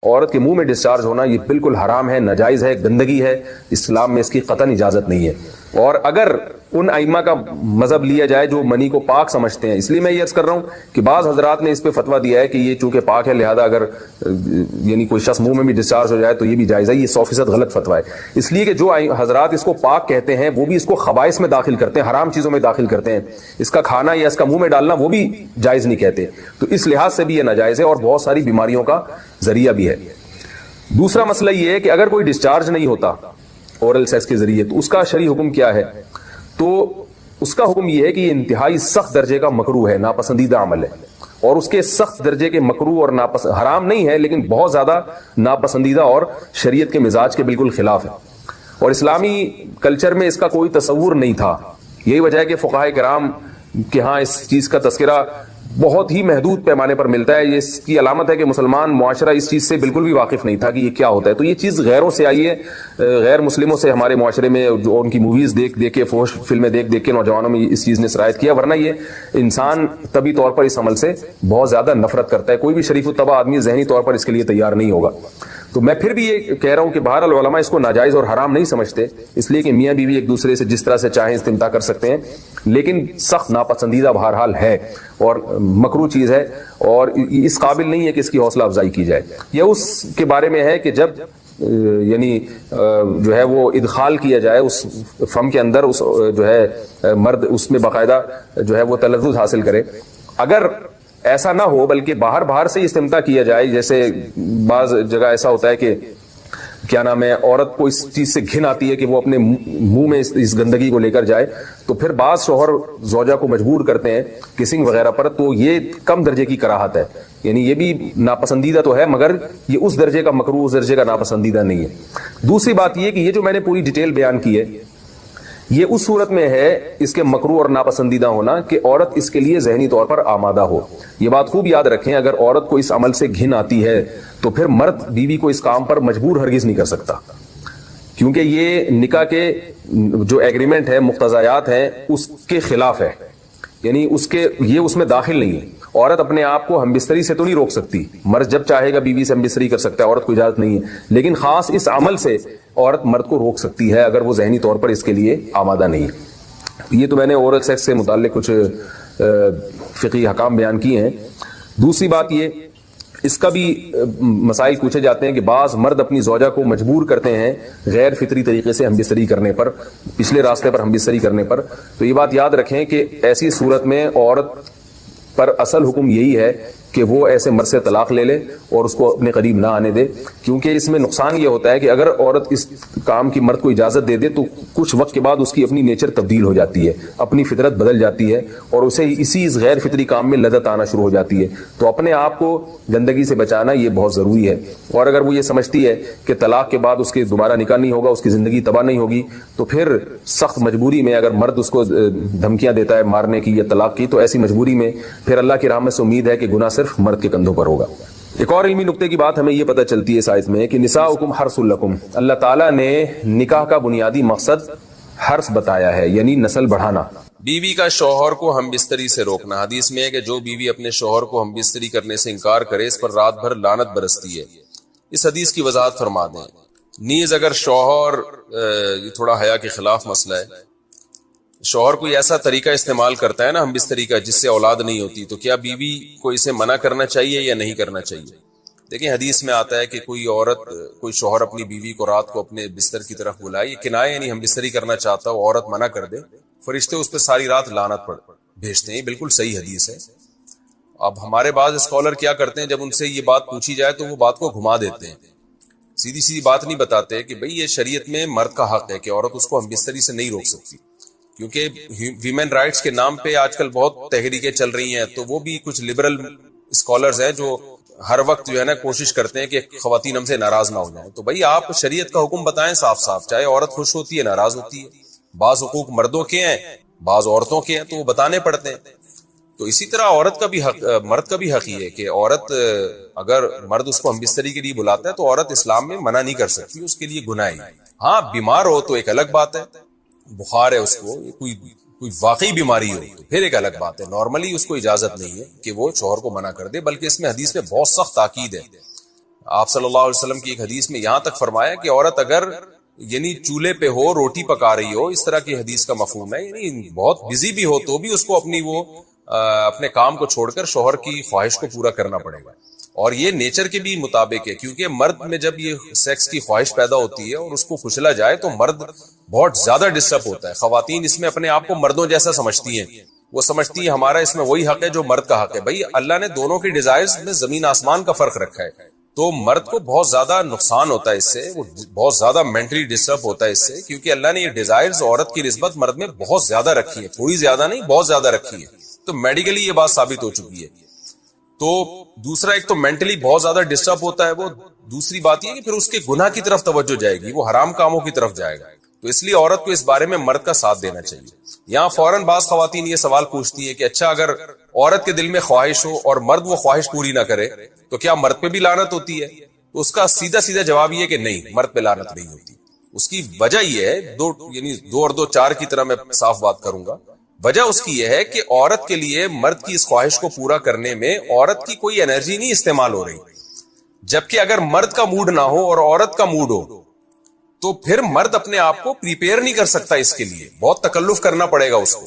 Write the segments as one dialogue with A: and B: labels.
A: عورت کے منہ میں ڈسچارج ہونا یہ بالکل حرام ہے، ناجائز ہے، گندگی ہے، اسلام میں اس کی قطعاً اجازت نہیں ہے. اور اگر ان ائمہ کا مذہب لیا جائے جو منی کو پاک سمجھتے ہیں، اس لیے میں یہ عرض کر رہا ہوں کہ بعض حضرات نے اس پہ فتویٰ دیا ہے کہ یہ چونکہ پاک ہے لہذا اگر یعنی کوئی شخص منہ میں بھی ڈسچارج ہو جائے تو یہ بھی جائز ہے. یہ 100% غلط فتویٰ ہے، اس لیے کہ جو حضرات اس کو پاک کہتے ہیں وہ بھی اس کو خبائث میں داخل کرتے ہیں، حرام چیزوں میں داخل کرتے ہیں. اس کا کھانا یا اس کا منہ میں ڈالنا وہ بھی جائز نہیں کہتے، تو اس لحاظ سے بھی یہ ناجائز ہے اور بہت ساری بیماریوں کا ذریعہ بھی ہے. دوسرا مسئلہ یہ ہے کہ اگر کوئی ڈسچارج نہیں ہوتا اورل سیکس کے ذریعے تو اس کا شرعی حکم کیا ہے؟ تو اس کا حکم یہ ہے کہ یہ انتہائی سخت درجے کا مکروہ ہے، ناپسندیدہ عمل ہے. اور اس کے سخت درجے کے مکروہ اور حرام نہیں ہے لیکن بہت زیادہ ناپسندیدہ اور شریعت کے مزاج کے بالکل خلاف ہے. اور اسلامی کلچر میں اس کا کوئی تصور نہیں تھا. یہی وجہ ہے کہ فقہائے کرام کے ہاں اس چیز کا تذکرہ بہت ہی محدود پیمانے پر ملتا ہے. یہ اس کی علامت ہے کہ مسلمان معاشرہ اس چیز سے بالکل بھی واقف نہیں تھا کہ یہ کیا ہوتا ہے. تو یہ چیز غیروں سے آئی ہے، غیر مسلموں سے ہمارے معاشرے میں جو ان کی موویز دیکھ دیکھ کے، فحش فلمیں دیکھ دیکھ کے نوجوانوں میں اس چیز نے سرایت کیا. ورنہ یہ انسان طبی طور پر اس عمل سے بہت زیادہ نفرت کرتا ہے. کوئی بھی شریف الطبع آدمی ذہنی طور پر اس کے لیے تیار نہیں ہوگا. تو میں پھر بھی یہ کہہ رہا ہوں کہ بہرحال علماء اس کو ناجائز اور حرام نہیں سمجھتے، اس لیے کہ میاں بیوی ایک دوسرے سے جس طرح سے چاہیں استمتاع کر سکتے ہیں، لیکن سخت ناپسندیدہ بہرحال ہے اور مکروہ چیز ہے اور اس قابل نہیں ہے کہ اس کی حوصلہ افزائی کی جائے. یہ اس کے بارے میں ہے کہ جب یعنی جو ہے وہ ادخال کیا جائے اس فم کے اندر، اس جو ہے مرد اس میں باقاعدہ جو ہے وہ تلذذ حاصل کرے. اگر ایسا نہ ہو بلکہ باہر سے استمتاع کیا جائے، جیسے بعض جگہ ایسا ہوتا ہے کہ کیا نام ہے عورت کو اس چیز سے گھن آتی ہے کہ وہ اپنے منہ میں اس گندگی کو لے کر جائے، تو پھر بعض شوہر زوجہ کو مجبور کرتے ہیں کسنگ وغیرہ پر، تو یہ کم درجے کی کراہت ہے. یعنی یہ بھی ناپسندیدہ تو ہے مگر یہ اس درجے کا مکروہ، اس درجے کا ناپسندیدہ نہیں ہے. دوسری بات یہ کہ یہ جو میں نے پوری ڈیٹیل بیان کی ہے یہ اس صورت میں ہے اس کے مکروہ اور ناپسندیدہ ہونا کہ عورت اس کے لیے ذہنی طور پر آمادہ ہو. یہ بات خوب یاد رکھیں، اگر عورت کو اس عمل سے گھن آتی ہے تو پھر مرد بیوی کو اس کام پر مجبور ہرگز نہیں کر سکتا، کیونکہ یہ نکاح کے جو ایگریمنٹ ہے، مقتضیات ہیں، اس کے خلاف ہے. یعنی یہ اس میں داخل نہیں ہے. عورت اپنے آپ کو ہم بستری سے تو نہیں روک سکتی، مرد جب چاہے گا بیوی سے ہم بستری کر سکتا ہے، عورت کو اجازت نہیں ہے. لیکن خاص اس عمل سے عورت مرد کو روک سکتی ہے اگر وہ ذہنی طور پر اس کے لیے آمادہ نہیں ہے. یہ تو میں نے اورل سیکس سے متعلق کچھ فقہی احکام بیان کیے ہیں. دوسری بات یہ، اس کا بھی مسائل پوچھے جاتے ہیں کہ بعض مرد اپنی زوجہ کو مجبور کرتے ہیں غیر فطری طریقے سے ہم بستری کرنے پر، پچھلے راستے پر ہم بستری کرنے پر. تو یہ بات یاد رکھیں کہ ایسی صورت میں عورت پر اصل حکم یہی ہے کہ وہ ایسے مرد سے طلاق لے لے اور اس کو اپنے قریب نہ آنے دے، کیونکہ اس میں نقصان یہ ہوتا ہے کہ اگر عورت اس کام کی مرد کو اجازت دے دے تو کچھ وقت کے بعد اس کی اپنی نیچر تبدیل ہو جاتی ہے، اپنی فطرت بدل جاتی ہے اور اسے اسی اس غیر فطری کام میں لذت آنا شروع ہو جاتی ہے. تو اپنے آپ کو گندگی سے بچانا یہ بہت ضروری ہے. اور اگر وہ یہ سمجھتی ہے کہ طلاق کے بعد اس کے دوبارہ نکاح نہیں ہوگا، اس کی زندگی تباہ نہیں ہوگی، تو پھر سخت مجبوری میں اگر مرد اس کو دھمکیاں دیتا ہے مارنے کی یا طلاق کی، تو ایسی مجبوری میں پھر اللہ کی رحمت سے امید ہے کہ گناہ صرف مرد کے کندھوں پر ہوگا. ایک اور علمی نقطے کی بات ہمیں یہ پتہ چلتی ہے اس آیت میں کہ نساؤکم حرث لکم، اللہ تعالیٰ نے نکاح کا بنیادی مقصد حرث بتایا ہے، یعنی نسل بڑھانا.
B: بیوی کا شوہر کو ہم بستری سے روکنا. حدیث میں ہے کہ جو بیوی اپنے شوہر کو ہم بستری کرنے سے انکار کرے اس پر رات بھر لعنت برستی ہے. اس حدیث کی وضاحت فرما دیں. نیز اگر شوہر، یہ تھوڑا حیا کے خلاف مسئلہ ہے، شوہر کوئی ایسا طریقہ استعمال کرتا ہے نا ہم بستری کا جس سے اولاد نہیں ہوتی، تو کیا بیوی کو اسے منع کرنا چاہیے یا نہیں کرنا چاہیے؟ دیکھیں حدیث میں آتا ہے کہ کوئی شوہر اپنی بیوی کو رات کو اپنے بستر کی طرف بلائے، یہ کنایہ یعنی ہم بستری کرنا چاہتا ہو، عورت منع کر دے، فرشتے اس پہ ساری رات لعنت بھیجتے ہیں. یہ بالکل صحیح حدیث ہے. اب ہمارے بعض اسکالر کیا کرتے ہیں، جب ان سے یہ بات پوچھی جائے تو وہ بات کو گھما دیتے ہیں، سیدھی بات نہیں بتاتے کہ بھئی یہ شریعت میں مرد کا حق ہے کہ عورت اس کو ہم بستری سے نہیں روک سکتی. کیونکہ ویمن رائٹس کے نام پہ آج کل بہت تحریکیں چل رہی ہیں، تو وہ بھی کچھ لبرل اسکالرز ہیں جو ہر وقت جو ہے نا کوشش کرتے ہیں کہ خواتین ہم سے ناراض نہ ہو جائیں. تو بھئی آپ شریعت کا حکم بتائیں صاف صاف، چاہے عورت خوش ہوتی ہے ناراض ہوتی ہے، بعض حقوق مردوں کے ہیں بعض عورتوں کے ہیں تو وہ بتانے پڑتے ہیں. تو اسی طرح عورت کا بھی حق، مرد کا بھی حق یہ ہے کہ عورت اگر مرد اس کو ہم بستری کے لیے بلاتا ہے تو عورت اسلام میں منع نہیں کر سکتی، اس کے لیے گناہ ہے. ہاں بیمار ہو تو ایک الگ بات ہے، بخار ہے اس کو، کوئی واقعی بیماری ہو تو پھر ایک الگ بات ہے. نارملی اس کو اجازت نہیں ہے کہ وہ شوہر کو منع کر دے، بلکہ اس میں حدیث میں بہت سخت تاکید ہے. آپ صلی اللہ علیہ وسلم کی ایک حدیث میں یہاں تک فرمایا کہ عورت اگر یعنی چولہے پہ ہو روٹی پکا رہی ہو، اس طرح کی حدیث کا مفہوم ہے، یعنی بہت بزی بھی ہو تو بھی اس کو اپنی وہ اپنے کام کو چھوڑ کر شوہر کی خواہش کو پورا کرنا پڑے گا. اور یہ نیچر کے بھی مطابق ہے، کیونکہ مرد میں جب یہ سیکس کی خواہش پیدا ہوتی ہے اور اس کو کچلا جائے تو مرد بہت زیادہ ڈسٹرب ہوتا ہے. خواتین اس میں اپنے آپ کو مردوں جیسا سمجھتی ہیں، وہ سمجھتی ہیں ہمارا اس میں وہی حق ہے جو مرد کا حق ہے. بھائی اللہ نے دونوں کی ڈیزائرز میں زمین آسمان کا فرق رکھا ہے، تو مرد کو بہت زیادہ نقصان ہوتا ہے اس سے، وہ بہت زیادہ مینٹلی ڈسٹرب ہوتا ہے اس سے، کیونکہ اللہ نے یہ ڈیزائرز عورت کی نسبت مرد میں بہت زیادہ رکھی ہے، تھوڑی زیادہ نہیں بہت زیادہ رکھی ہے. تو میڈیکلی یہ بات ثابت ہو چکی ہے. تو دوسرا ایک تو مینٹلی بہت زیادہ ڈسٹرب ہوتا ہے وہ، دوسری بات یہ کہ پھر اس کے گناہ کی طرف توجہ جائے گی، وہ حرام کاموں کی طرف جائے گا. تو اس لیے عورت کو اس بارے میں مرد کا ساتھ دینا چاہیے. یہاں فوراً بعض خواتین یہ سوال پوچھتی ہیں کہ اچھا اگر عورت کے دل میں خواہش ہو اور مرد وہ خواہش پوری نہ کرے تو کیا مرد پہ بھی لعنت ہوتی ہے؟ تو اس کا سیدھا سیدھا جواب یہ کہ نہیں، مرد پہ لعنت نہیں ہوتی. اس کی وجہ یہ ہے، دو اور دو چار کی طرح میں صاف بات کروں گا. وجہ اس کی یہ ہے کہ عورت کے لیے مرد کی اس خواہش کو پورا کرنے میں عورت کی کوئی انرجی نہیں استعمال ہو رہی، جبکہ اگر مرد کا موڈ نہ ہو اور عورت کا موڈ ہو تو پھر مرد اپنے آپ کو پریپیئر نہیں کر سکتا، اس کے لیے بہت تکلف کرنا پڑے گا اس کو.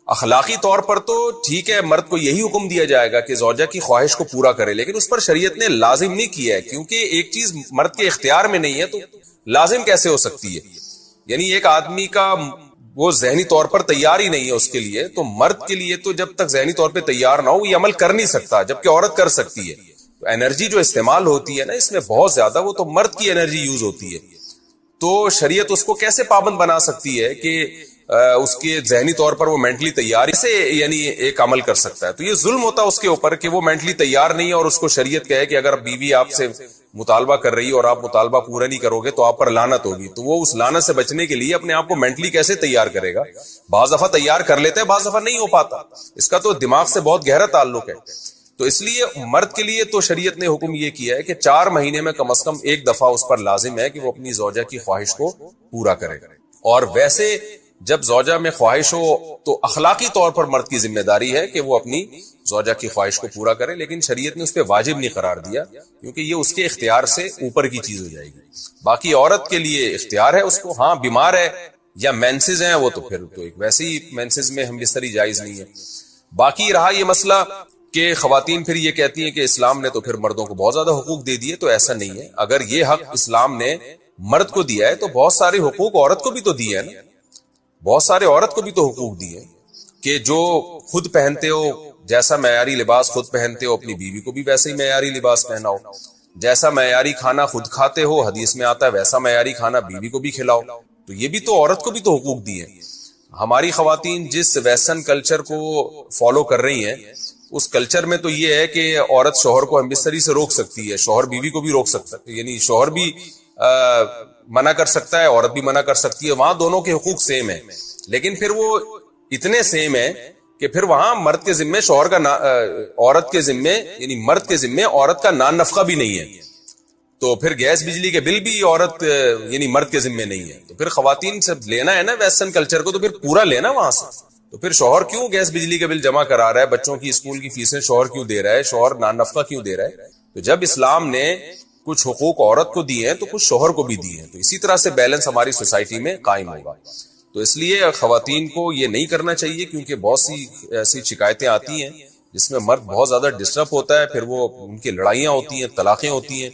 B: اخلاقی طور پر تو ٹھیک ہے، مرد کو یہی حکم دیا جائے گا کہ زوجہ کی خواہش کو پورا کرے، لیکن اس پر شریعت نے لازم نہیں کیا ہے، کیونکہ ایک چیز مرد کے اختیار میں نہیں ہے تو لازم کیسے ہو سکتی ہے؟ یعنی ایک آدمی کا وہ ذہنی طور پر تیار ہی نہیں ہے اس کے لیے، تو مرد کے لیے تو جب تک ذہنی طور پہ تیار نہ ہو یہ عمل کر نہیں سکتا، جبکہ عورت کر سکتی ہے. تو انرجی جو استعمال ہوتی ہے نا اس میں بہت زیادہ، وہ تو مرد کی انرجی یوز ہوتی ہے. تو شریعت اس کو کیسے پابند بنا سکتی ہے کہ اس کے ذہنی طور پر وہ مینٹلی تیار سے یعنی ایک عمل کر سکتا ہے؟ تو یہ ظلم ہوتا ہے اس کے اوپر کہ وہ مینٹلی تیار نہیں ہے اور اس کو شریعت کہے کہ اگر بیوی آپ سے مطالبہ کر رہی ہے اور آپ مطالبہ پورا نہیں کرو گے تو آپ پر لعنت ہوگی. تو وہ اس لعنت سے بچنے کے لیے اپنے آپ کو مینٹلی کیسے تیار کرے گا؟ بعض دفعہ تیار کر لیتے ہیں، بعض دفعہ نہیں ہو پاتا. اس کا تو دماغ سے بہت گہرا تعلق ہے. تو اس لیے مرد کے لیے تو شریعت نے حکم یہ کیا ہے کہ 4 مہینے میں کم از کم ایک دفعہ اس پر لازم ہے کہ وہ اپنی زوجہ کی خواہش کو پورا کرے. اور ویسے جب زوجہ میں خواہش ہو تو اخلاقی طور پر مرد کی ذمہ داری ہے کہ وہ اپنی زوجہ کی خواہش کو پورا کرے، لیکن شریعت نے اس پہ واجب نہیں قرار دیا کیونکہ یہ اس کے اختیار سے اوپر کی چیز ہو جائے گی. باقی عورت کے لیے اختیار ہے اس کو، ہاں بیمار ہے یا مینسز ہیں وہ تو پھر تو ایک ویسے ہی مینسز میں ہم بستری جائز نہیں ہے. باقی رہا یہ مسئلہ کہ خواتین پھر یہ کہتی ہیں کہ اسلام نے تو پھر مردوں کو بہت زیادہ حقوق دے دیے، تو ایسا نہیں ہے. اگر یہ حق اسلام نے مرد کو دیا ہے تو بہت سارے حقوق عورت کو بھی تو دیے ہیں نا، بہت سارے عورت کو بھی تو حقوق دیے کہ جو خود پہنتے ہو، جیسا معیاری لباس خود پہنتے ہو اپنی بیوی کو بھی ویسے ہی معیاری لباس پہناؤ، جیسا معیاری کھانا خود کھاتے ہو حدیث میں آتا ہے ویسا معیاری کھانا بیوی کو بھی کھلاؤ. تو یہ بھی تو عورت کو بھی تو حقوق دیے. ہماری خواتین جس ویسٹرن کلچر کو فالو کر رہی ہیں اس کلچر میں تو یہ ہے کہ عورت شوہر کو ہم بستری سے روک سکتی ہے، شوہر بیوی کو بھی روک سکتا ہے، یعنی شوہر بھی منع کر سکتا ہے، عورت بھی منع کر سکتی ہے. وہاں دونوں کے حقوق سیم ہیں، لیکن پھر وہ اتنے سیم ہیں کہ پھر وہاں مرد کے ذمے شوہر کا عورت کے ذمے یعنی مرد کے ذمے عورت کا نان نفقہ بھی نہیں ہے. تو پھر گیس بجلی کے بل بھی عورت یعنی مرد کے ذمے نہیں ہے. تو پھر خواتین سے لینا ہے نا ویسٹرن کلچر کو، تو پھر پورا لینا وہاں سے. تو پھر شوہر کیوں گیس بجلی کا بل جمع کرا رہا ہے، بچوں کی اسکول کی فیسیں شوہر کیوں دے رہا ہے، شوہر نان نفقہ کیوں دے رہا ہے؟ تو جب اسلام نے کچھ حقوق عورت کو دیے ہیں تو کچھ شوہر کو بھی دیے ہیں، تو اسی طرح سے بیلنس ہماری سوسائٹی میں قائم ہوگا. تو اس لیے خواتین کو یہ نہیں کرنا چاہیے، کیونکہ بہت سی ایسی شکایتیں آتی ہیں جس میں مرد بہت زیادہ ڈسٹرب ہوتا ہے، پھر وہ ان کی لڑائیاں ہوتی ہیں، طلاقیں ہوتی ہیں.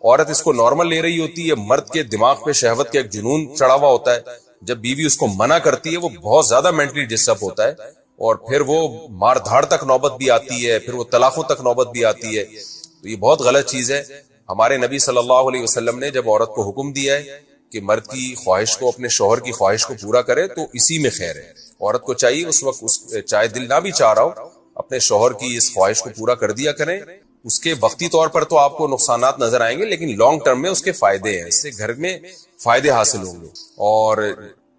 B: عورت اس کو نارمل لے رہی ہوتی ہے، مرد کے دماغ پہ شہوت کا ایک جنون چڑھا ہوا ہوتا ہے. جب بیوی اس کو منع کرتی ہے وہ بہت زیادہ مینٹلی ڈسٹرب ہوتا ہے، اور پھر وہ مار دھاڑ تک نوبت بھی آتی ہے، پھر وہ طلاقوں تک نوبت بھی آتی ہے. تو یہ بہت غلط چیز ہے. ہمارے نبی صلی اللہ علیہ وسلم نے جب عورت کو حکم دیا ہے کہ مرد کی خواہش کو، اپنے شوہر کی خواہش کو پورا کرے، تو اسی میں خیر ہے. عورت کو چاہیے اس وقت چاہے دل نہ بھی چاہ رہا ہو اپنے شوہر کی اس خواہش کو پورا کر دیا کریں. اس کے وقتی طور پر تو آپ کو نقصانات نظر آئیں گے، لیکن لانگ ٹرم میں اس کے فائدے ہیں، اس سے گھر میں فائدے حاصل ہوں گے، اور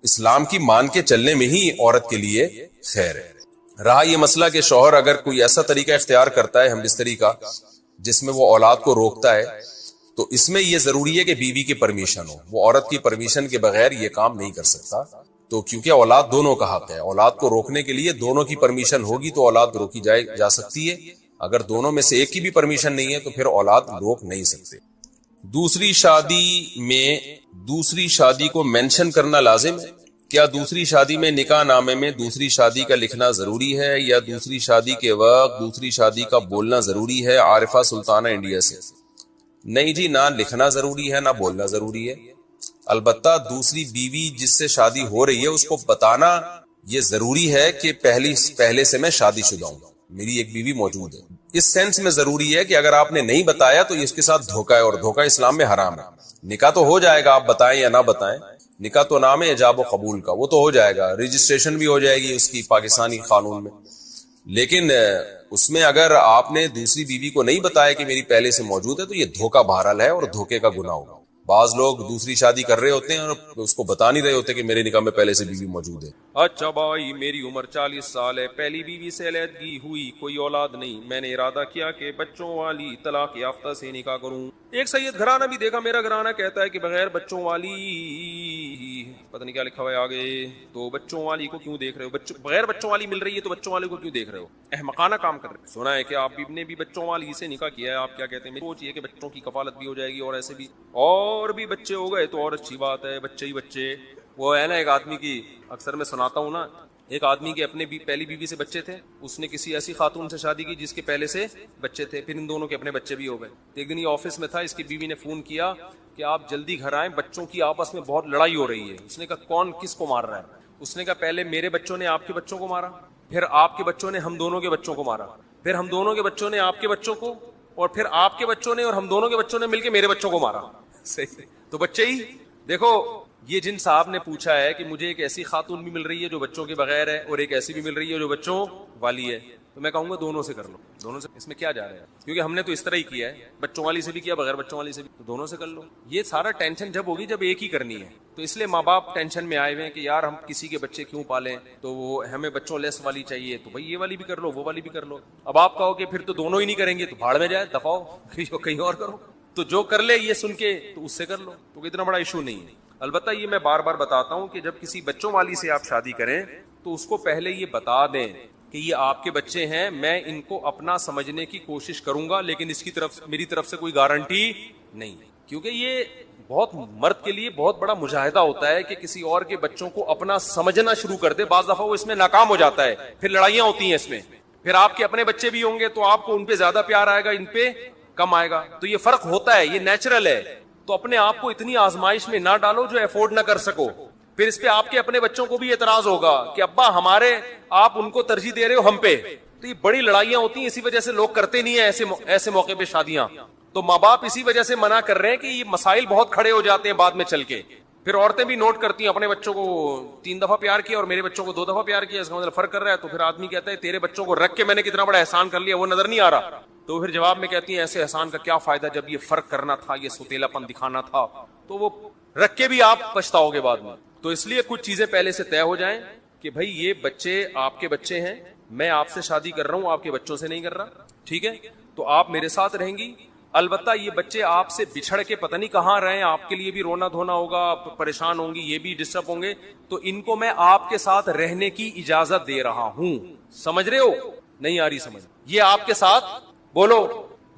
B: اسلام کی مان کے چلنے میں ہی عورت کے لیے خیر ہے. رہا یہ مسئلہ کہ شوہر اگر کوئی ایسا طریقہ اختیار کرتا ہے ہم بستری کا جس میں وہ اولاد کو روکتا ہے، تو اس میں یہ ضروری ہے کہ بیوی کی پرمیشن ہو. وہ عورت کی پرمیشن کے بغیر یہ کام نہیں کر سکتا. تو کیونکہ اولاد دونوں کا حق ہے، اولاد کو روکنے کے لیے دونوں کی پرمیشن ہوگی تو اولاد روکی جا سکتی ہے. اگر دونوں میں سے ایک کی بھی پرمیشن نہیں ہے تو پھر اولاد روک نہیں سکتے. دوسری شادی میں دوسری شادی کو مینشن کرنا لازم ہے. کیا دوسری شادی میں نکاح نامے میں دوسری شادی کا لکھنا ضروری ہے یا دوسری شادی کے وقت دوسری شادی کا بولنا ضروری ہے؟ عارفہ سلطانہ انڈیا سے. نہیں جی، نہ لکھنا ضروری ہے نہ بولنا ضروری ہے. البتہ دوسری بیوی جس سے شادی ہو رہی ہے اس کو بتانا یہ ضروری ہے کہ پہلے سے میں شادی شدہ ہوں، میری ایک بیوی موجود ہے. اس سینس میں ضروری ہے کہ اگر آپ نے نہیں بتایا تو اس کے ساتھ دھوکہ ہے، اور دھوکہ اسلام میں حرام ہے. نکاح تو ہو جائے گا، آپ بتائیں یا نہ بتائیں، نکاح تو نام ہے ایجاب و قبول کا، وہ تو ہو جائے گا، رجسٹریشن بھی ہو جائے گی اس کی پاکستانی قانون میں. لیکن اس میں اگر آپ نے دوسری بیوی کو نہیں بتایا کہ میری پہلے سے موجود ہے تو یہ دھوکہ بہرحال ہے اور دھوکے کا گناہ ہوگا. بعض لوگ دوسری شادی کر رہے ہوتے ہیں اور اس کو بتا نہیں رہے ہوتے کہ میرے نکاح میں پہلے سے بیوی موجود ہے.
C: اچھا بھائی، میری عمر 40 سال ہے، پہلی بیوی سے علیحدگی ہوئی، کوئی اولاد نہیں، میں نے ارادہ کیا کہ بچوں والی طلاق یافتہ سے نکاح کروں. ایک سید گھرانہ بھی دیکھا، میرا گھرانہ کہتا ہے کہ بغیر بچوں والی، پتہ نہیں کیا لکھا ہوا ہے آگے، تو بچوں والی کو کیوں دیکھ رہے ہو؟ بغیر بچوں والی مل رہی ہے تو بچوں والے کو کیوں دیکھ رہے ہو؟ احمقانہ کام کر رہے ہیں. سنا ہے کہ آپ نے بھی بچوں والی سے نکاح کیا ہے، آپ کیا کہتے ہیں؟ سوچئے کہ بچوں کی کفالت بھی ہو جائے گی اور ایسے بھی اور بھی بچے ہو گئے تو اور اچھی بات ہے، بچے ہی بچے. وہ ہے نا ایک آدمی کی، اکثر میں سناتا ہوں نا، ایک آدمی کے اپنے پہلی بیوی سے بچے تھے، اس نے کسی ایسی خاتون سے شادی کی جس کے پہلے سے بچے تھے، پھر ان دونوں کے اپنے بچے بھی ہو گئے. ایک دن یہ آفس میں تھا، اس کی بیوی نے فون کیا کہ آپ جلدی گھر آئیں، بچوں کی آپس میں بہت لڑائی ہو رہی ہے. اس نے کہا کون کس کو مار رہا ہے؟ اس نے کہا پہلے میرے بچوں نے آپ کے بچوں کو مارا، پھر آپ کے بچوں نے ہم دونوں کے بچوں کو مارا، پھر ہم دونوں کے بچوں نے آپ کے بچوں کو، اور پھر آپ کے بچوں نے اور ہم دونوں کے بچوں نے مل کے میرے بچوں کو مارا. صحیح تو بچے ہی دیکھو. یہ جن صاحب نے پوچھا ہے کہ مجھے ایک ایسی خاتون بھی مل رہی ہے جو بچوں کے بغیر ہے اور ایک ایسی بھی مل رہی ہے جو بچوں والی ہے، تو میں کہوں گا دونوں سے کر لو. دونوں سے اس میں کیا جا رہا ہے؟ کیونکہ ہم نے تو اس طرح ہی کیا ہے، بچوں والی سے بھی کیا، بغیر بچوں والی سے بھی، تو دونوں سے کر لو. یہ سارا ٹینشن جب ہوگی جب ایک ہی کرنی ہے. تو اس لیے ماں باپ ٹینشن میں آئے ہوئے ہیں کہ یار ہم کسی کے بچے کیوں پالیں، تو وہ ہمیں بچوں لیس والی چاہیے، تو بھائی یہ والی بھی کر لو وہ والی بھی کر لو. اب آپ کہو کہ پھر تو دونوں ہی نہیں کریں گے تو بھاڑ میں جائے، دفاؤ کہیں اور کرو. تو جو کر لے یہ سن کے تو اس سے کر لو، تو اتنا بڑا ایشو نہیں ہے. البتہ یہ میں بار بار بتاتا ہوں کہ جب کسی بچوں والی سے آپ شادی کریں تو اس کو پہلے یہ بتا دیں کہ یہ آپ کے بچے ہیں، میں ان کو اپنا سمجھنے کی کوشش کروں گا، لیکن اس کی طرف میری طرف سے کوئی گارنٹی نہیں. کیونکہ یہ بہت مرد کے لیے بہت بڑا مجاہدہ ہوتا ہے کہ کسی اور کے بچوں کو اپنا سمجھنا شروع کر دے. بعض دفعہ وہ اس میں ناکام ہو جاتا ہے، پھر لڑائیاں ہوتی ہیں اس میں، پھر آپ کے اپنے بچے بھی ہوں گے تو آپ کو ان پہ زیادہ پیار آئے گا، ان پہ کم آئے گا. تو یہ فرق ہوتا ہے، یہ نیچرل ہے. تو اپنے آپ کو اتنی آزمائش میں نہ ڈالو جو افورڈ نہ کر سکو. پھر اس پہ آپ کے اپنے بچوں کو بھی اعتراض ہوگا کہ ابا ہمارے، آپ ان کو ترجیح دے رہے ہو ہم پہ. تو یہ بڑی لڑائیاں ہوتی ہیں، اسی وجہ سے لوگ کرتے نہیں ہیں ایسے موقع پہ شادیاں. تو ماں باپ اسی وجہ سے منع کر رہے ہیں کہ یہ مسائل بہت کھڑے ہو جاتے ہیں بعد میں چل کے. پھر عورتیں بھی نوٹ کرتی ہیں اپنے بچوں کو 3 دفعہ پیار کیا اور میرے بچوں کو 2 دفعہ پیار کیا، اس کا مطلب فرق کر رہا ہے. تو پھر آدمی کہتا ہے تیرے بچوں کو رکھ کے میں نے کتنا بڑا احسان کر لیا وہ نظر نہیں آ رہا. تو پھر جواب میں کہتی ہیں ایسے احسان کا کیا فائدہ جب یہ فرق کرنا تھا، یہ سوتیلا پن دکھانا تھا. تو وہ رکھ کے بھی آپ پچھتاؤ گے بعد میں. تو اس لیے کچھ چیزیں پہلے سے طے ہو جائیں کہ بھائی یہ بچے آپ کے بچے ہیں، میں آپ سے شادی کر رہا ہوں، آپ کے بچوں سے نہیں کر رہا، ٹھیک ہے؟ تو آپ میرے ساتھ رہیں گی. البتہ یہ بچے آپ سے بچھڑ کے پتہ نہیں کہاں رہیں، آپ کے لیے بھی رونا دھونا ہوگا، پریشان ہوں گی، یہ بھی ڈسٹرب ہوں گے. تو ان کو میں آپ کے ساتھ رہنے کی اجازت دے رہا ہوں. سمجھ رہے ہو؟ نہیں آ رہی سمجھ؟ یہ آپ کے ساتھ بولو.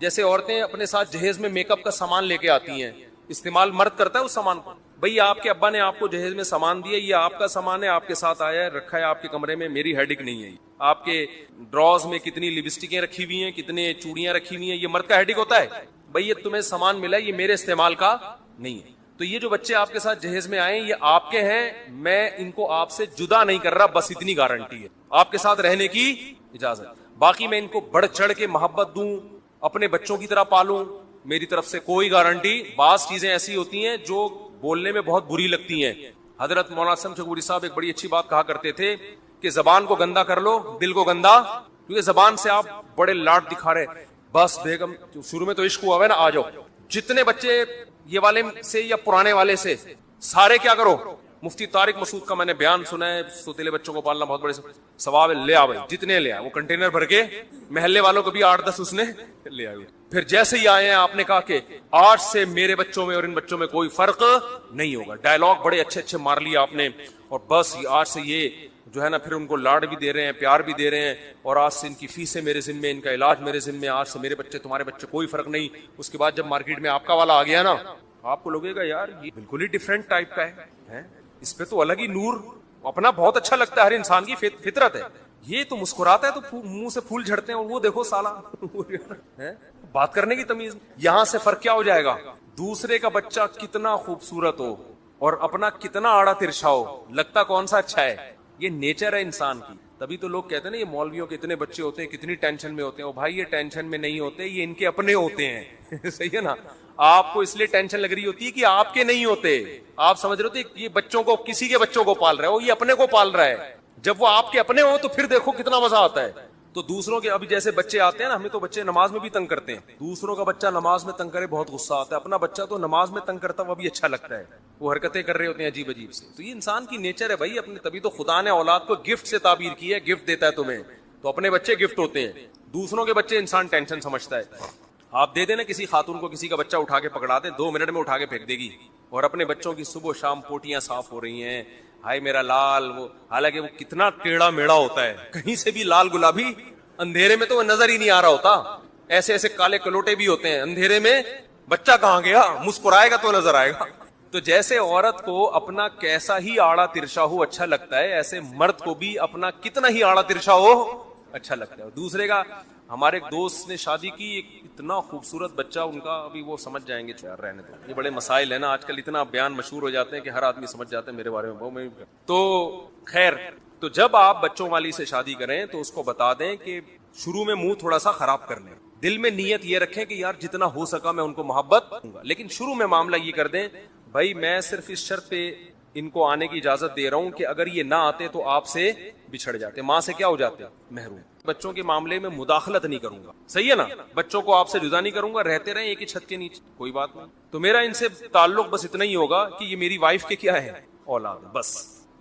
C: جیسے عورتیں اپنے ساتھ جہیز میں میک اپ کا سامان لے کے آتی ہیں، استعمال مرد کرتا ہے اس سامان کو. بھئی آپ کے ابا نے آپ کو جہیز میں سامان دیا، یہ آپ کا سامان ہے، آپ کے ساتھ آیا ہے، رکھا ہے آپ کے کمرے میں، میری ہیڈک نہیں ہے. آپ کے ڈراز میں کتنی لپسٹکیں رکھی ہوئی ہیں، کتنے چوڑیاں رکھی ہوئی ہیں، یہ مرد کا ہیڈک ہوتا ہے؟ بھئی یہ تمہیں سامان ملا، یہ میرے استعمال کا نہیں ہے. تو یہ جو بچے آپ کے ساتھ جہیز میں آئے یہ آپ کے ہیں، میں ان کو آپ سے جدا نہیں کر رہا، بس اتنی گارنٹی ہے، آپ کے ساتھ رہنے کی اجازت. باقی میں ان کو بڑھ چڑھ کے محبت دوں، اپنے بچوں کی طرح پالوں، میری طرف سے کوئی گارنٹی. بعض چیزیں ایسی ہوتی ہیں جو بولنے میں بہت بری لگتی ہیں. حضرت مولانا شمس صاحب ایک بڑی اچھی بات کہا کرتے تھے کہ زبان کو گندا کر لو، دل کو گندا، کیونکہ زبان سے آپ بڑے لاڈ دکھا رہے، بس بیگم شروع میں تو عشق ہوا ہے نا، آ جاؤ. جتنے بچے یہ والے سے یا پرانے والے سے، سارے کیا کرو. مفتی طارق مسعود کا میں نے بیان سنا ہے، سوتیلے بچوں کو پالنا بہت بڑے ثواب ہے، لے آوے جتنے لے آئے، وہ کنٹینر بھر کے محلے والوں کو بھی 8-10 اس نے لے آئے. پھر جیسے ہی آئے ہیں آپ نے کہا کہ آج سے میرے بچوں میں اور ان بچوں میں کوئی فرق نہیں ہوگا. ڈائلاگ بڑے اچھے اچھے مار لیے آپ نے, اور بس آج سے یہ جو ہے نا, پھر ان کو لاڈ بھی دے رہے ہیں, پیار بھی دے رہے ہیں, اور آج سے ان کی فیسیں میرے ذمے, ان کا علاج میرے ذمے, آج سے میرے بچے تمہارے بچے کوئی فرق نہیں. اس کے بعد جب مارکیٹ میں آپ کا والا آ گیا نا, آپ کو لگے گا یار یہ بالکل ہی ڈفرینٹ ٹائپ کا ہے, اس پہ تو الگ ہی نور اپنا بہت اچھا لگتا ہے, ہر انسان کی فطرت ہے. یہ تو مسکراتا ہے تو منہ سے پھول جھڑتے ہیں, اور وہ دیکھو سالا بات کرنے کی تمیز. یہاں سے فرق کیا ہو جائے گا, دوسرے کا بچہ کتنا خوبصورت ہو اور اپنا کتنا آڑا ترچھا ہو, لگتا کون سا اچھا ہے. یہ نیچر ہے انسان کی. تبھی تو لوگ کہتے ہیں نا یہ مولویوں کے اتنے بچے ہوتے ہیں, کتنی ٹینشن میں ہوتے ہیں. بھائی یہ ٹینشن میں نہیں ہوتے, یہ ان کے اپنے ہوتے ہیں. صحیح ہے نا, آپ کو اس لیے ٹینشن لگ رہی ہوتی ہے کہ آپ کے نہیں ہوتے. آپ سمجھ رہے ہوتے یہ بچوں کو, کسی کے بچوں کو پال رہا ہے, وہ یہ اپنے کو پال رہا ہے. جب وہ آپ کے اپنے ہو تو پھر دیکھو کتنا مزہ آتا ہے. تو دوسروں کے ابھی جیسے بچے آتے ہیں نا, ہمیں تو بچے نماز میں بھی تنگ کرتے ہیں. دوسروں کا بچہ نماز میں تنگ کرے بہت غصہ آتا ہے, اپنا بچہ تو نماز میں تنگ کرتا وہ بھی اچھا لگتا ہے. وہ حرکتیں کر رہے ہوتے ہیں عجیب عجیب سے. تو یہ انسان کی نیچر ہے بھائی اپنے. تبھی تو خدا نے اولاد کو گفٹ سے تعبیر کی ہے, گفٹ دیتا ہے تمہیں, تو اپنے بچے گفٹ ہوتے ہیں. دوسروں کے بچے انسان ٹینشن سمجھتا ہے. آپ دے دیں نا کسی خاتون کو کسی کا بچہ اٹھا کے پکڑا دیں, 2 منٹ میں اٹھا کے پھینک دے گی. اور اپنے بچوں کی صبح شام پوٹیاں صاف ہو رہی ہیں, ہائے میرا لال. وہ حالانکہ وہ کتنا ٹیڑھا میڑا ہوتا ہے, کہیں سے بھی لال گلابی, اندھیرے میں تو وہ نظر ہی نہیں آ رہا ہوتا. ایسے ایسے کالے کلوٹے بھی ہوتے ہیں اندھیرے میں, بچہ کہاں گیا, مسکرائے گا تو نظر آئے گا. تو جیسے عورت کو اپنا کیسا ہی آڑا ترچھا ہو اچھا لگتا ہے, ایسے مرد کو بھی اپنا کتنا ہی آڑا ترچھا ہو اچھا لگتا ہے. دوسرے کا, ہمارے ایک دوست نے شادی کی, ایک اتنا خوبصورت بچہ ان کا, ابھی وہ سمجھ جائیں گے یار رہنے دو, یہ بڑے مسائل ہیں نا آج کل, اتنا بیان مشہور ہو جاتے ہیں کہ ہر آدمی سمجھ جاتا ہے میرے بارے میں. تو خیر, تو جب آپ بچوں والی سے شادی کریں تو اس کو بتا دیں کہ شروع میں منہ تھوڑا سا خراب کر لیں, دل میں نیت یہ رکھیں کہ یار جتنا ہو سکا میں ان کو محبت دوں گا, لیکن شروع میں معاملہ یہ کر دیں بھائی میں صرف اس شرط پہ ان کو آنے کی اجازت دے رہا ہوں کہ اگر یہ نہ آتے تو آپ سے بچھڑ جاتے, ماں سے کیا ہو جاتے, محروم. بچوں کے معاملے میں مداخلت نہیں کروں گا, صحیح ہے نا, بچوں کو آپ سے جدا نہیں کروں گا, رہتے رہیں ایک ہی چھت کے نیچے, کوئی بات نہیں. تو میرا ان سے تعلق بس اتنا ہی ہوگا کہ یہ میری وائف کے کیا ہے, اولاد, بس.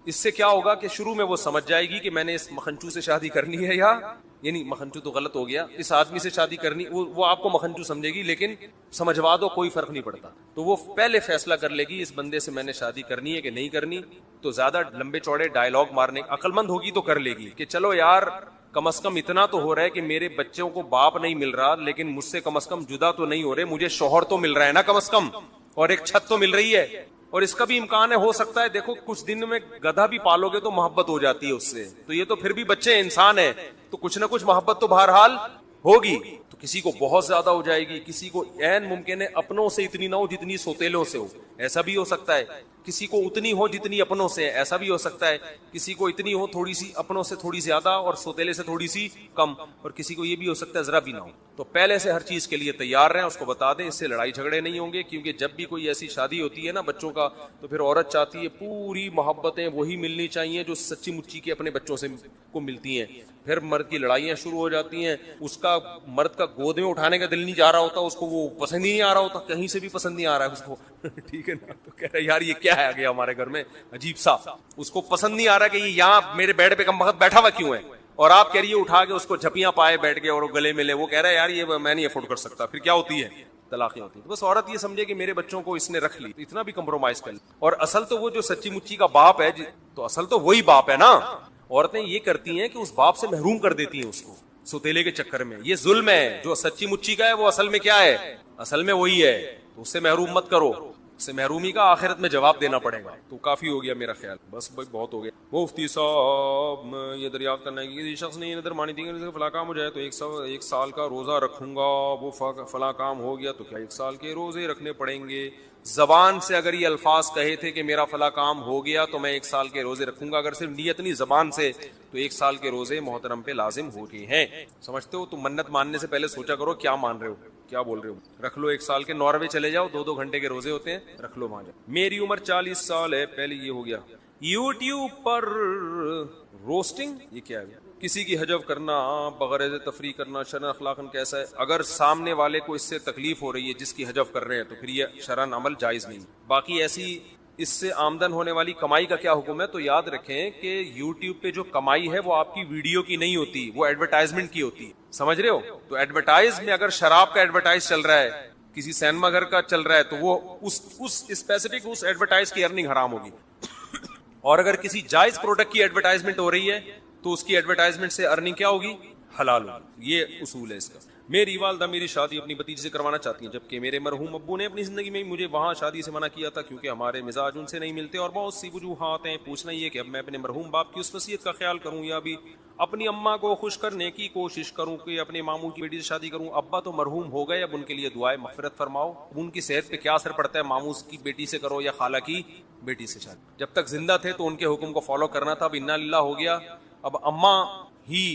C: اس سے کیا ہوگا کہ شروع میں وہ سمجھ جائے گی کہ میں نے اس مکھنچو سے شادی کرنی ہے, یا یعنی مکھنچو تو غلط ہو گیا, اس آدمی سے شادی کرنی, وہ آپ کو مکھنچو سمجھے گی لیکن سمجھوا دو کوئی فرق نہیں پڑتا. تو وہ پہلے فیصلہ کر لے گی اس بندے سے میں نے شادی کرنی ہے کہ نہیں کرنی. تو زیادہ لمبے چوڑے ڈائلاگ مارنے, عقل مند ہوگی تو کر لے گی کہ چلو یار کم از کم اتنا تو ہو رہا ہے کہ میرے بچوں کو باپ نہیں مل رہا, لیکن مجھ سے کم از کم جدا تو نہیں ہو رہے, مجھے شوہر تو مل رہا ہے نا کم از کم, اور ایک چھت تو مل رہی ہے. اور اس کا بھی امکان ہے, ہو سکتا ہے دیکھو کچھ دن میں گدھا بھی پالو گے تو محبت ہو جاتی ہے اس سے, تو یہ تو پھر بھی بچے انسان ہے, تو کچھ نہ کچھ محبت تو بہرحال ہوگی. تو کسی کو بہت زیادہ ہو جائے گی, کسی کو عین ممکن ہے اپنوں سے اتنی نہ ہو جتنی سوتیلوں سے ہو, ایسا بھی ہو سکتا ہے. کسی کو اتنی ہو جتنی اپنوں سے, ایسا بھی ہو سکتا ہے. کسی کو اتنی ہو تھوڑی سی اپنوں سے تھوڑی زیادہ اور سوتیلے سے تھوڑی سی کم, اور کسی کو یہ بھی ہو سکتا ہے ذرا بھی نہ ہو. تو پہلے سے ہر چیز کے لیے تیار رہیں, اس کو بتا دیں, اس سے لڑائی جھگڑے نہیں ہوں گے. کیونکہ جب بھی کوئی ایسی شادی ہوتی ہے نا بچوں کا, تو پھر عورت چاہتی ہے پوری محبتیں وہی ملنی چاہیے جو سچی مچی کے اپنے بچوں سے کو ملتی ہیں. پھر مرد کی لڑائیاں شروع ہو جاتی ہیں, اس کا مرد کا گود میں اٹھانے کا دل نہیں جا رہا ہوتا, اس کو وہ پسند ہی نہیں آ رہا ہوتا, کہیں سے بھی پسند نہیں آ رہا ہے اس کو. ٹھیک ہے نا, تو کہہ رہا ہے یار یہ کیا ہے آ گیا ہمارے گھر میں عجیب سا, اس کو پسند نہیں آ رہا کہ یہ یہاں میرے بیڈ پہ کم وقت بیٹھا ہوا کیوں ہے, اور آپ کہہ رہی ہے اٹھا کے اس کو جھپیاں پائے بیٹھ گئے اور گلے ملے. وہ کہہ رہا ہے یار یہ میں نہیں افورڈ کر سکتا, پھر کیا ہوتی ہے, طلاقیں ہوتی ہیں. بس عورت یہ سمجھے کہ میرے بچوں کو اس نے رکھ لی, اتنا بھی کمپرومائز کر لی. اور اصل تو وہ جو سچی مچی کا باپ ہے, تو اصل تو وہی باپ ہے نا. عورتیں یہ کرتی ہیں کہ اس باپ سے محروم کر دیتی ہیں اس کو سوتیلے کے چکر میں. یہ ظلم ہے. جو سچی مچی کا ہے وہ اصل میں کیا ہے, اصل میں وہی ہے. تو اس سے محروم مت کرو, اس سے محرومی کا آخرت میں جواب دینا پڑے گا. تو کافی ہو گیا میرا خیال, بس بھائی بہت ہو گیا. مفتی صاحب یہ دریافت کرنا ہے کہ کسی شخص نے یہ نظر مانی تھی کہ فلاں کام ہو جائے تو 1 سال کا روزہ رکھوں گا, وہ فلاں کام ہو گیا تو کیا 1 سال کے روزے رکھنے پڑیں گے؟ زبان سے اگر یہ الفاظ کہے تھے کہ میرا فلاں کام ہو گیا تو میں 1 سال کے روزے رکھوں گا, اگر صرف نیت نہیں زبان سے, تو 1 سال کے روزے محترم پہ لازم ہو گئے ہیں. سمجھتے ہو؟ تو منت ماننے سے پہلے سوچا کرو کیا مان رہے ہو, کیا بول رہے ہو. رکھ لو 1 سال کے, ناروے چلے جاؤ, 2 گھنٹے کے روزے ہوتے ہیں, رکھ لو وہاں جاؤ. میری عمر 40 سال ہے, پہلے یہ ہو گیا. یوٹیوب پر روسٹنگ, یہ کیا ہے؟ کسی کی حجب کرنا, بغرض تفریح کرنا شرعن اخلاقاً کیسا ہے؟ اگر سامنے والے کو اس سے تکلیف ہو رہی ہے جس کی حجب کر رہے ہیں تو پھر یہ شرعن عمل جائز نہیں. باقی ایسی اس سے آمدن ہونے والی کمائی کا کیا حکم ہے؟ تو یاد رکھیں کہ یوٹیوب پہ جو کمائی ہے وہ آپ کی ویڈیو کی نہیں ہوتی، وہ ایڈورٹائزمنٹ کی ہوتی ہے، سمجھ رہے ہو؟ تو ایڈورٹائز میں اگر شراب کا ایڈورٹائز چل رہا ہے، کسی سینما گھر کا چل رہا ہے، تو وہ اس اسپیسیفک اس ایڈورٹائز کی ارننگ حرام ہوگی. اور اگر کسی جائز پروڈکٹ کی ایڈورٹائزمنٹ ہو رہی ہے تو اس کی ایڈورٹائزمنٹ سے ارننگ کیا ہوگی؟ حلال ہوگی. یہ اصول ہے اس کا. میری والدہ میری شادی اپنی بھتیجی سے کروانا چاہتی ہیں، جبکہ میرے مرحوم ابو نے اپنی زندگی میں مجھے وہاں شادی سے منع کیا تھا کیونکہ ہمارے مزاج ان سے نہیں ملتے اور بہت سی وجوہات ہیں. پوچھنا یہ کہ اب میں اپنے مرحوم باپ کی اس وصیت کا خیال کروں یا بھی اپنی اماں کو خوش کرنے کی کوشش کروں کہ اپنے ماموں کی بیٹی سے شادی کروں؟ ابا تو مرحوم ہو گئے، اب ان کے لیے دعائے مغفرت فرماؤ. ان کی صحت پہ کیا اثر پڑتا ہے؟ ماموں کی بیٹی سے کرو یا خالہ کی بیٹی سے شادی. جب تک زندہ تھے تو ان کے حکم کو فالو کرنا تھا. اب انا للہ ہو گیا، اب اماں ہی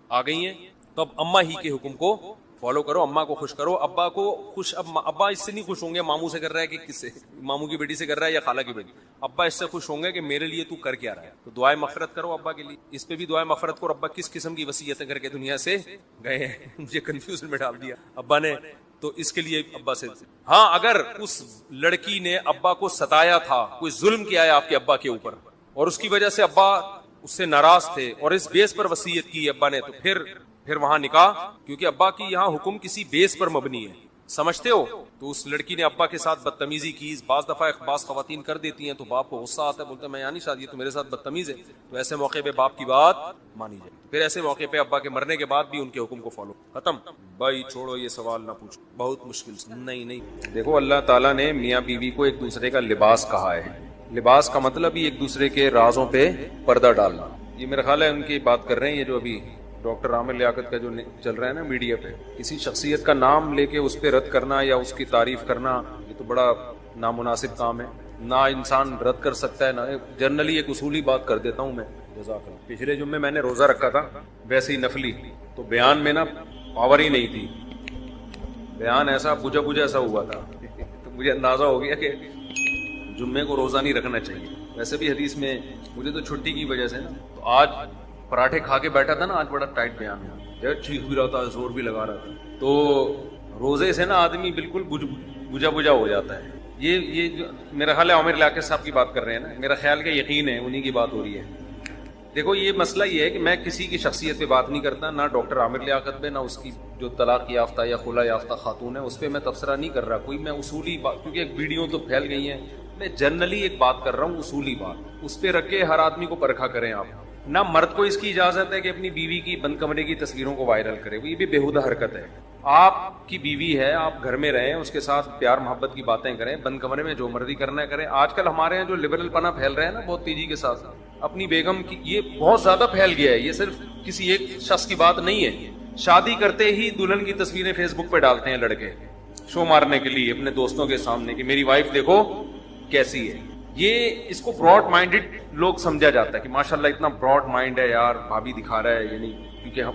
C: آ گئی ہیں تو اب اماں ہی کے حکم کو فالو کرو، اماں کو خوش کرو. ابا کو خوش، اب ابا اس سے نہیں خوش ہوں گے ماموں سے کر رہا ہے کہ کس سے، ماموں کی بیٹی سے کر رہا ہے یا خالہ کی بیٹی. ابا اس سے خوش ہوں گے کہ میرے لیے تو کر کیا رہا ہے. تو دعائیں مغفرت کرو ابا کے لیے. اس پہ بھی دعائیں مغفرت کرو. ابا کس قسم کی وصیتیں کر کے دنیا سے گئے ہیں، مجھے کنفیوژن میں ڈال دیا ابا نے. تو اس کے لیے ابا سے ہاں، اگر اس لڑکی نے ابا کو ستایا تھا، کوئی ظلم کیا ہے آپ کے ابا کے اوپر اور اس کی وجہ سے ابا اس سے ناراض تھے اور اس بیس پر وصیت کی ابا نے، تو پھر وہاں نکاح، کیونکہ ابا کی یہاں حکم کسی بیس پر مبنی ہے، سمجھتے ہو؟ تو اس لڑکی نے ابا کے ساتھ بدتمیزی کی. بعض دفعہ بعض خواتین کر دیتی ہیں تو باپ کو غصہ آتا ہے، بولتا ہے میں یہاں نہیں شادی، تو میرے ساتھ بدتمیز ہے. تو ایسے موقع پہ باپ کی بات مانی جائے. پھر ایسے موقع پہ ابا کے مرنے کے بعد بھی ان کے حکم کو فالو. ختم بھائی، چھوڑو یہ سوال نہ پوچھو، بہت مشکل سے. نہیں دیکھو، اللہ تعالیٰ نے میاں بیوی کو ایک دوسرے کا لباس کہا ہے. لباس کا مطلب ہی ایک دوسرے کے رازوں پہ پردہ ڈالنا. یہ میرا خیال ہے ان کی بات کر رہے ہیں، یہ جو ابھی ڈاکٹر عامر لیاقت کا جو چل رہا ہے نا میڈیا پہ، کسی شخصیت کا نام لے کے اس پہ رد کرنا یا اس کی تعریف کرنا، یہ تو بڑا نامناسب کام ہے. نہ انسان رد کر سکتا ہے نہ. جنرلی ایک اصولی بات کر دیتا ہوں میں. جزاک اللہ. پچھلے جمعے میں نے روزہ رکھا تھا، ویسے ہی نفلی، تو بیان میں نا پاور ہی نہیں تھی، بیان ایسا بجھا سا ہوا تھا. تو مجھے اندازہ ہو گیا کہ جمعے کو روزہ نہیں رکھنا چاہیے. ویسے بھی حدیث میں مجھے تو چھٹی کی وجہ سے نا، تو آج پراٹھے کھا کے بیٹھا تھا نا، آج بڑا ٹائٹ بیان ہے، چیخ بھی رہا تھا، زور بھی لگا رہا تھا. تو روزے سے نا آدمی بالکل بجھا ہو جاتا ہے. یہ جو میرا خیال ہے عامر لیاقت صاحب کی بات کر رہے ہیں نا، میرا خیال کہ یقین ہے انہی کی بات ہو رہی ہے. دیکھو یہ مسئلہ یہ ہے کہ میں کسی کی شخصیت پہ بات نہیں کرتا، نہ ڈاکٹر عامر لیاقت پہ، نہ اس کی جو طلاق یافتہ یا خلا یافتہ خاتون ہے اس پہ میں تبصرہ نہیں کر رہا کوئی. میں اصولی بات، کیونکہ ایک ویڈیو تو پھیل گئی ہیں، میں جنرلی ایک بات کر رہا ہوں، اصولی بات. اس پہ رکھ کے ہر آدمی کو پرکھا کریں آپ. نہ مرد کو اس کی اجازت ہے کہ اپنی بیوی کی بند کمرے کی تصویروں کو وائرل کرے، یہ بھی بےہودہ حرکت ہے. آپ کی بیوی ہے، آپ گھر میں رہیں، اس کے ساتھ پیار محبت کی باتیں کریں، بند کمرے میں جو مرضی کرنا ہے کریں. آج کل ہمارے یہاں جو لبرل پنا پھیل رہا ہے نا بہت تیزی کے ساتھ، اپنی بیگم کی، یہ بہت زیادہ پھیل گیا ہے. یہ صرف کسی ایک شخص کی بات نہیں ہے. شادی کرتے ہی دلہن کی تصویریں فیس بک پہ ڈالتے ہیں لڑکے، شو مارنے کے لیے اپنے دوستوں کے سامنے کہ میری وائف دیکھو کیسی ہے. یہ اس کو براڈ مائنڈڈ لوگ سمجھا جاتا ہے کہ ماشاءاللہ اتنا براڈ مائنڈ ہے یار، بھابھی دکھا رہا ہے.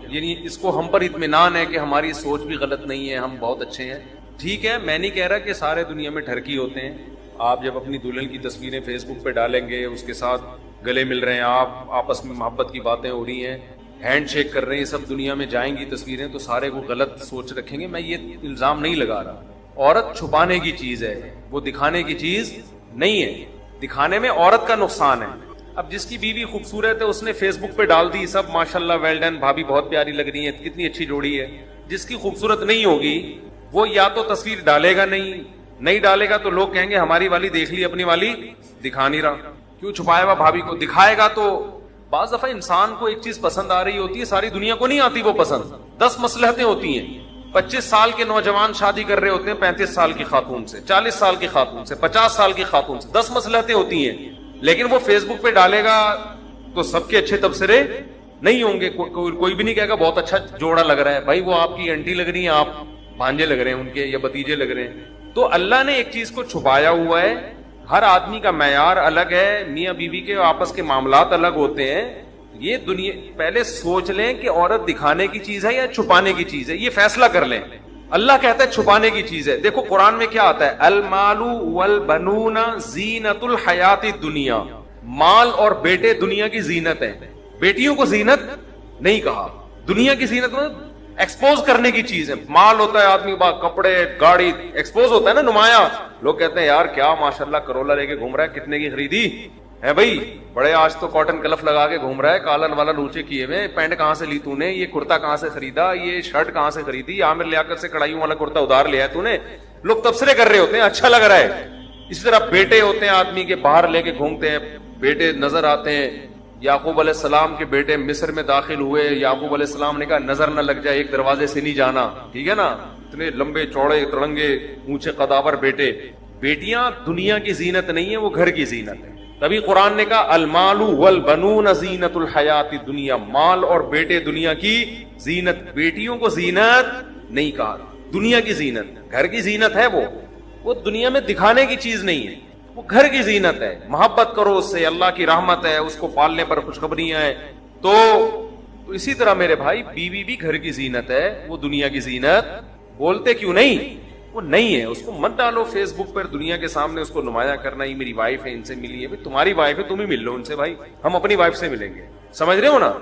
C: یعنی اس کو ہم پر اطمینان ہے کہ ہماری سوچ بھی غلط نہیں ہے، ہم بہت اچھے ہیں. ٹھیک ہے، میں نہیں کہہ رہا کہ سارے دنیا میں ٹھرکی ہوتے ہیں. آپ جب اپنی دلہن کی تصویریں فیس بک پہ ڈالیں گے، اس کے ساتھ گلے مل رہے ہیں، آپ آپس میں محبت کی باتیں ہو رہی ہیں، ہینڈ شیک کر رہے ہیں، یہ سب دنیا میں جائیں گی تصویریں، تو سارے کو غلط سوچ رکھیں گے. میں یہ الزام نہیں لگا رہا. عورت چھپانے کی چیز ہے، وہ دکھانے کی چیز نہیں ہے. دکھانے میں عورت کا نقصان ہے. اب جس کی بیوی خوبصورت ہے اس نے فیس بک پہ ڈال دی، سب ماشاءاللہ ویل ڈن، بھابھی بہت پیاری لگ رہی ہے، کتنی اچھی جوڑی ہے. جس کی خوبصورت نہیں ہوگی وہ یا تو تصویر ڈالے گا نہیں ڈالے گا تو لوگ کہیں گے ہماری والی دیکھ لی، اپنی والی دکھا نہیں رہا، کیوں چھپایا ہوا بھابھی کو. دکھائے گا تو بعض دفعہ انسان کو ایک چیز پسند آ رہی ہوتی ہے، ساری دنیا کو نہیں آتی وہ پسند. 10 مصلحتیں ہوتی ہیں. 25 سال کے نوجوان شادی کر رہے ہوتے ہیں 35 سال کی خاتون سے، 40 سال کی خاتون سے، 50 سال کی خاتون سے. 10 مصلحتیں ہوتی ہیں، لیکن وہ فیس بک پہ ڈالے گا تو سب کے اچھے تبصرے نہیں ہوں گے. کوئی بھی نہیں کہے گا بہت اچھا جوڑا لگ رہا ہے. بھائی وہ آپ کی انٹی لگ رہی ہیں، آپ بھانجے لگ رہے ہیں ان کے، یا بتیجے لگ رہے ہیں. تو اللہ نے ایک چیز کو چھپایا ہوا ہے. ہر آدمی کا معیار الگ ہے، میاں بیوی کے آپس کے معاملات الگ ہوتے ہیں. یہ دنیا پہلے سوچ لیں کہ عورت دکھانے کی چیز ہے یا چھپانے کی چیز ہے، یہ فیصلہ کر لیں. اللہ کہتا ہے چھپانے کی چیز ہے. دیکھو قرآن میں کیا آتا ہے، المال والبنون زینت الحیات الدنیا. مال اور بیٹے دنیا کی زینت ہے. بیٹیوں کو زینت نہیں کہا. دنیا کی زینت ایکسپوز کرنے کی چیز ہے. مال ہوتا ہے آدمی با کپڑے گاڑی ایکسپوز ہوتا ہے نا، نمایاں. لوگ کہتے ہیں یار کیا ماشاءاللہ کرولا لے کے گھوم رہا ہے, کتنے کی خریدی ہے بھائی؟ بڑے آج تو کاٹن کلف لگا کے گھوم رہا ہے, کالن والا لوچے کیے ہوئے, پینٹ کہاں سے لی تو نے, یہ کرتا کہاں سے خریدا, یہ شرٹ کہاں سے خریدی, عامر لیاقت سے کڑھائیوں والا کرتا ادھار لیا ہے تو نے. لوگ تبصرے کر رہے ہوتے ہیں, اچھا لگ رہا ہے. اسی طرح بیٹے ہوتے ہیں آدمی کے, باہر لے کے گھومتے ہیں, بیٹے نظر آتے ہیں. یعقوب علیہ السلام کے بیٹے مصر میں داخل ہوئے, یعقوب علیہ السلام نے کہا نظر نہ لگ جائے, ایک دروازے سے نہیں جانا, ٹھیک ہے نا. اتنے لمبے چوڑے تڑنگے اونچے قداور بیٹے. بیٹیاں دنیا کی زینت نہیں ہے, وہ گھر کی زینت ہے. تبھی قرآن نے کہا المال والبنون زینت الحیات الدنیا, مال اور بیٹے دنیا کی زینت. بیٹیوں کو زینت نہیں کہا, دنیا کی زینت. گھر کی زینت ہے وہ دنیا میں دکھانے کی چیز نہیں ہے, وہ گھر کی زینت ہے. محبت کرو اس سے, اللہ کی رحمت ہے, اس کو پالنے پر خوشخبریاں ہیں. تو اسی طرح میرے بھائی بیوی بھی گھر کی زینت ہے, وہ دنیا کی زینت. بولتے کیوں نہیں؟ وہ نہیں ہے. اس کو مت ڈالو فیس بک پر دنیا کے سامنے, اس کو نمایاں کرنا ہی میری وائف ہے, ان سے ملی ہے. تمہاری وائف ہے, تم ہی مل لو ان سے بھائی, ہم اپنی وائف سے ملیں گے. سمجھ رہے ہو نا؟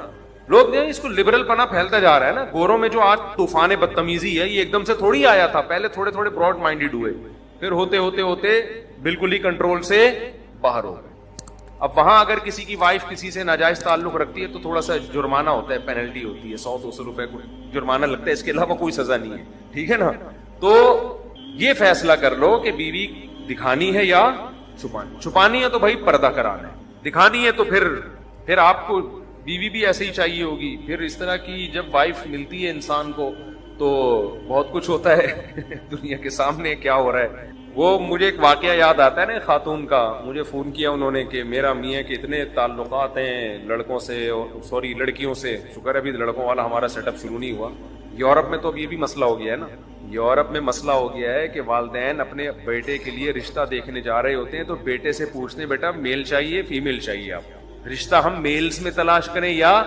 C: لوگ جو اس کو لبرل پنا پھیلتا جا رہا ہے نا. گوروں میں جو آج طوفان بدتمیزی ہے, یہ ایک دم سے تھوڑی آیا تھا. پہلے تھوڑے تھوڑے براڈ مائنڈیڈ ہوئے, پھر ہوتے ہوتے ہوتے بالکل ہی کنٹرول سے باہر ہو گئے. اب وہاں اگر کسی کی وائف کسی سے ناجائز تعلق رکھتی ہے تو تھوڑا سا جرمانہ ہوتا ہے, پینلٹی ہوتی ہے, 100-200 روپے کو جرمانہ لگتا ہے, اس کے علاوہ کوئی سزا نہیں ہے, ٹھیک ہے نا. تو یہ فیصلہ کر لو کہ بیوی دکھانی ہے یا چھپانی. چھپانی ہے تو بھائی پردہ کرانا ہے, دکھانی ہے تو پھر آپ کو بیوی بھی ایسے ہی چاہیے ہوگی. پھر اس طرح کی جب وائف ملتی ہے انسان کو تو بہت کچھ ہوتا ہے دنیا کے سامنے کیا ہو رہا ہے. وہ مجھے ایک واقعہ یاد آتا ہے نا, خاتون کا. مجھے فون کیا انہوں نے کہ میرا میاں کے اتنے تعلقات ہیں لڑکوں سے, سوری لڑکیوں سے. شکر ہے ابھی لڑکوں والا ہمارا سیٹ اپ شروع نہیں ہوا. یورپ میں تو اب یہ بھی مسئلہ ہو گیا ہے نا, یورپ میں مسئلہ ہو گیا ہے کہ والدین اپنے بیٹے کے لیے رشتہ دیکھنے جا رہے ہوتے ہیں تو بیٹے سے پوچھتے ہیں بیٹا میل چاہیے فیمیل چاہیے, آپ رشتہ ہم میلز میں تلاش کریں یا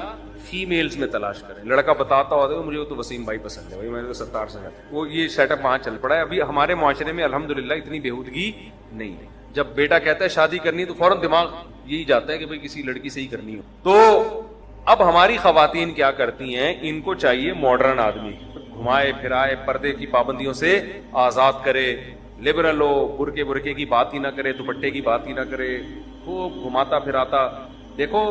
C: فیمیلز میں تلاش کریں. لڑکا بتاتا ہوتا ہے مجھے وہ تو وسیم بھائی پسند ہے, بھائی میں نے تو 70 سے وہ یہ سیٹ اپ وہاں چل پڑا ہے. ابھی ہمارے معاشرے میں الحمدللہ اتنی بےہودگی نہیں ہے. جب بیٹا کہتا ہے شادی کرنی تو فوراً دماغ یہی جاتا ہے کہ بھائی کسی لڑکی سے ہی کرنی ہو. تو اب ہماری خواتین کیا کرتی ہیں, ان کو چاہیے ماڈرن آدمی, گھمائے پھرائے, پردے کی پابندیوں سے آزاد کرے, لبرل ہو, برقے کی بات ہی نہ کرے, دوپٹے کی بات ہی نہ کرے, خوب گھماتا پھراتا. دیکھو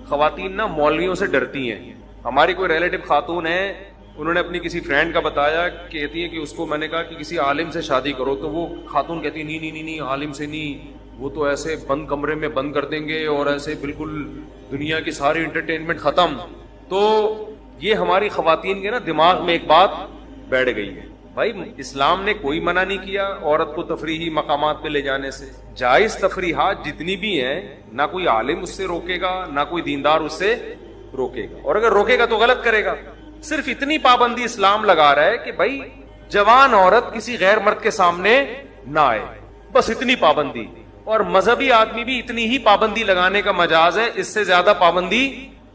C: خواتین نا مولویوں سے ڈرتی ہیں. ہماری کوئی ریلیٹو خاتون ہے, انہوں نے اپنی کسی فرینڈ کا بتایا, کہتی ہے کہ اس کو میں نے کہا کہ کسی عالم سے شادی کرو, تو وہ خاتون کہتی ہے نہیں عالم سے نہیں, وہ تو ایسے بند کمرے میں بند کر دیں گے اور ایسے بالکل دنیا کی ساری انٹرٹینمنٹ ختم. تو یہ ہماری خواتین کے نا دماغ میں ایک بات بیٹھ گئی ہے. بھائی اسلام نے کوئی منع نہیں کیا عورت کو تفریحی مقامات پہ لے جانے سے. جائز تفریحات جتنی بھی ہیں, نہ کوئی عالم اس سے روکے گا نہ کوئی دیندار اس سے روکے گا, اور اگر روکے گا تو غلط کرے گا. صرف اتنی پابندی اسلام لگا رہا ہے کہ بھائی جوان عورت کسی غیر مرد کے سامنے نہ آئے, بس اتنی پابندی. اور مذہبی آدمی بھی اتنی ہی پابندی لگانے کا مجاز ہے, اس سے زیادہ پابندی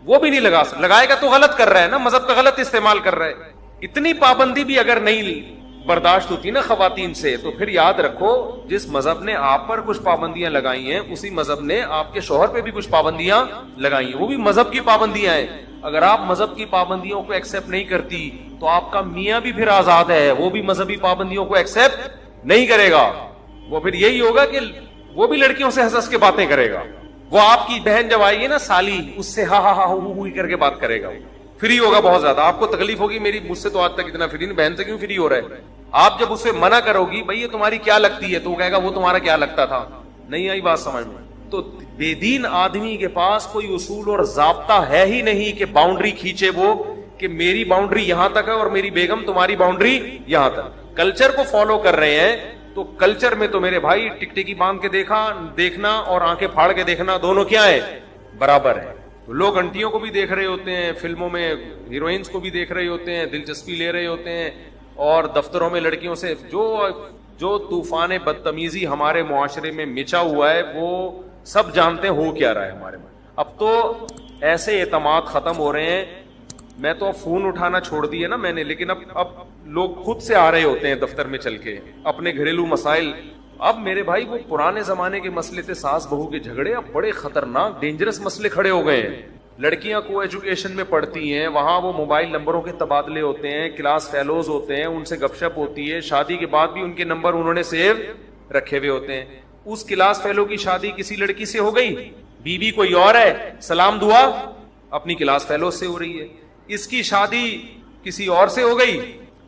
C: وہ بھی نہیں لگائے گا تو غلط کر رہا ہے نا, مذہب کا غلط استعمال کر رہا ہے. اتنی پابندی بھی اگر نہیں برداشت ہوتی نا خواتین سے, تو پھر یاد رکھو جس مذہب نے آپ پر کچھ پابندیاں لگائی ہیں اسی مذہب نے آپ کے شوہر پہ بھی کچھ پابندیاں لگائی ہیں, وہ بھی مذہب کی پابندیاں ہیں. اگر آپ مذہب کی پابندیوں کو ایکسپٹ نہیں کرتی تو آپ کا میاں بھی پھر آزاد ہے, وہ بھی مذہبی پابندیوں کو ایکسپٹ نہیں کرے گا. وہ پھر یہی ہوگا کہ وہ بھی لڑکیوں سے ہنس کے باتیں کرے گا. وہ آپ کی بہن جب آئے گی نا سالی, اس سے ہا ہا ہا ہوئی کر کے بات کرے گا, فری ہوگا بہت زیادہ. آپ کو تکلیف ہوگی, میری مجھ سے تو آج تک اتنا فری نہیں, بہن سے کیوں فری ہو رہا ہے. آپ جب اسے منع کرو گی بھائی یہ تمہاری کیا لگتی ہے, تو وہ کہے گا وہ تمہارا کیا لگتا تھا. نہیں آئی بات سمجھ میں؟ تو بے دین آدمی کے پاس کوئی اصول اور ضابطہ ہے ہی نہیں کہ باؤنڈری کھینچے وہ کہ میری باؤنڈری یہاں تک ہے اور میری بیگم تمہاری باؤنڈری یہاں تک. کلچر کو فالو کر رہے ہیں تو کلچر میں تو میرے بھائی ٹکٹکی باندھ کے دیکھنا اور آنکھیں پھاڑ کے دیکھنا دونوں کیا ہے, برابر ہے. لوگ انٹیوں کو بھی دیکھ رہے ہوتے ہیں, فلموں میں ہیروئنس کو بھی دیکھ رہے ہوتے ہیں, دلچسپی لے رہے ہوتے ہیں, اور دفتروں میں لڑکیوں سے جو طوفان بدتمیزی ہمارے معاشرے میں مچا ہوا ہے وہ سب جانتے ہیں ہو کیا رہا ہے ہمارے میں. اب تو ایسے اعتماد ختم ہو رہے ہیں. میں تو اب فون اٹھانا چھوڑ دیا نا میں نے, لیکن اب لوگ خود سے آ رہے ہوتے ہیں دفتر میں چل کے اپنے گھریلو مسائل. اب میرے بھائی وہ پرانے زمانے کے مسئلے تھے ساس بہو کے جھگڑے, اب بڑے خطرناک ڈینجرس مسئلے کھڑے ہو گئے ہیں. لڑکیاں کو ایجوکیشن میں پڑھتی ہیں, وہاں وہ موبائل نمبروں کے تبادلے ہوتے ہیں, کلاس فیلوز ہوتے ہیں, ان سے گپ شپ ہوتی ہے, شادی کے بعد بھی ان کے نمبر انہوں نے سیو رکھے ہوئے ہوتے ہیں. اس کلاس فیلو کی شادی کسی لڑکی سے ہو گئی, بیوی کوئی اور ہے, سلام دعا اپنی کلاس فیلو سے ہو رہی ہے. اس کی شادی کسی اور سے ہو گئی,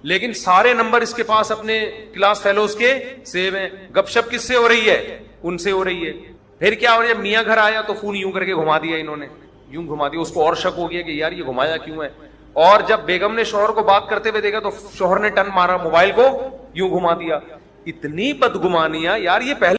C: لیکن سارے نمبر اس کے پاس اپنے کلاس فیلوز کے سیو ہیں. گپ شپ کس سے ہو رہی ہے؟ ان سے ہو رہی ہے. پھر کیا ہو رہا ہے, میاں گھر آیا تو فون یوں کر کے گھما دیا انہوں نے, یوں گھما دیا. اس کو اور شک ہو گیا کہ یار یہ گھمایا کیوں ہے. اور جب بیگم نے شوہر کو بات کرتے ہوئے دیکھا تو شوہر نے ٹن مارا, موبائل کو یوں گھما دیا. اتنی بدگمانیاں یار, یہ پہلے